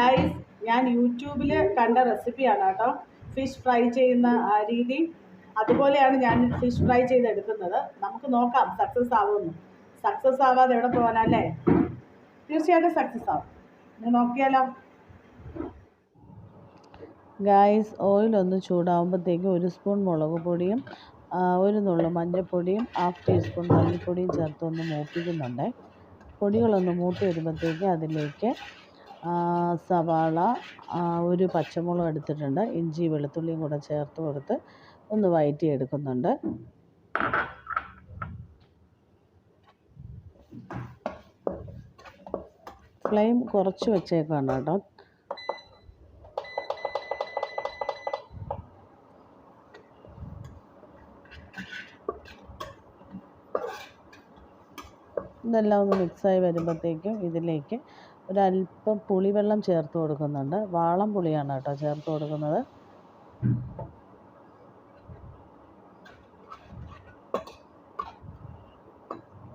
Guys, ഞാൻ യൂട്യൂബിൽ കണ്ട റെസിപ്പിയാണ് കേട്ടോ ഫിഷ് ഫ്രൈ ചെയ്യുന്ന രീതി. അതുപോലെയാണ് ഞാൻ ഫിഷ് ഫ്രൈ ചെയ്തെടുക്കുന്നത്. നമുക്ക് നോക്കാം സക്സസ് ആവുമെന്ന്. സക്സസ് ആവാതെ എവിടെ പോകാനല്ലേ? തീർച്ചയായിട്ടും സക്സസ് ആവും. നോക്കിയാലോ ഗായ്സ്? ഓയിലൊന്ന് ചൂടാകുമ്പോഴത്തേക്കും 1 സ്പൂൺ മുളക് പൊടിയും 1 നുള്ളു മഞ്ഞൾപ്പൊടിയും 1/2 ടീസ്പൂൺ മല്ലിപ്പൊടിയും ചേർത്ത് ഒന്ന് മൂപ്പിക്കുന്നുണ്ട്. പൊടികളൊന്ന് മൂത്ത് വരുമ്പോഴത്തേക്ക് അതിലേക്ക് സവാള, 1 പച്ചമുളക് എടുത്തിട്ടുണ്ട്, ഇഞ്ചി വെളുത്തുള്ളിയും കൂടെ ചേർത്ത് കൊടുത്ത് ഒന്ന് വഴറ്റിയെടുക്കുന്നുണ്ട്. ഫ്ലെയിം കുറച്ച് വെച്ചേക്കാണ് കേട്ടോ. ഇതെല്ലാം ഒന്ന് മിക്സായി വരുമ്പോഴത്തേക്കും ഇതിലേക്ക് ഒരല്പം പുളിവെള്ളം ചേർത്ത് കൊടുക്കുന്നുണ്ട്. വാളം പുളിയാണ് കേട്ടോ ചേർത്ത് കൊടുക്കുന്നത്.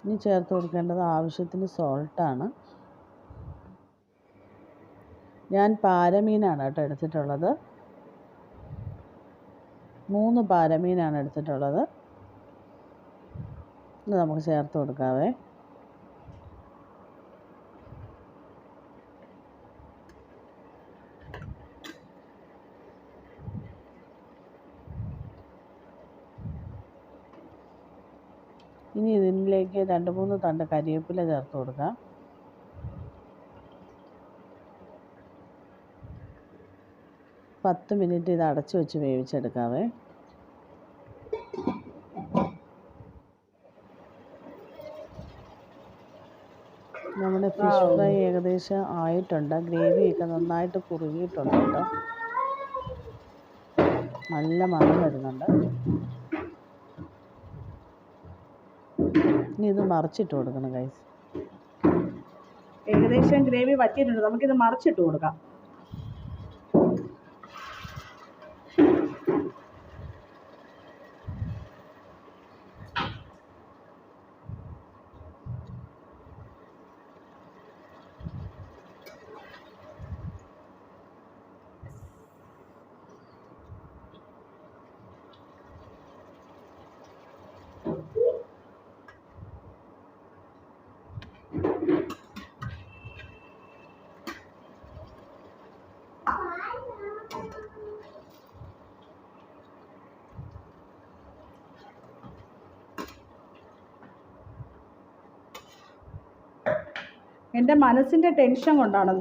ഇനി ചേർത്ത് കൊടുക്കേണ്ടത് ആവശ്യത്തിന് സോൾട്ടാണ്. ഞാൻ പാരമീനാണ് കേട്ടോ എടുത്തിട്ടുള്ളത്. 3 പാരമീനാണ് എടുത്തിട്ടുള്ളത്. ഇത് നമുക്ക് ചേർത്ത് കൊടുക്കാവേ. ഇനി ഇതിലേക്ക് 2-3 തണ്ട് കരിവേപ്പില ചേർത്ത് കൊടുക്കാം. പത്ത് മിനിറ്റ് ഇത് അടച്ചു വെച്ച് വേവിച്ചെടുക്കാവേ. നമ്മുടെ ഫിഷ് ഫ്രൈ ഏകദേശം ആയിട്ടുണ്ട്. ഗ്രേവിയൊക്കെ നന്നായിട്ട് കുറുകിയിട്ടുണ്ട് കേട്ടോ. നല്ല മണം വരുന്നുണ്ട്. ഇനി ഇത് മറിച്ചിട്ട് കൊടുക്കണം ഗൈസ്. ഏകദേശം ഗ്രേവി വറ്റിയിട്ടുണ്ട്. നമുക്കിത് മറിച്ചിട്ട് കൊടുക്കാം. എൻ്റെ മനസ്സിൻ്റെ ടെൻഷൻ കൊണ്ടാണല്ലോ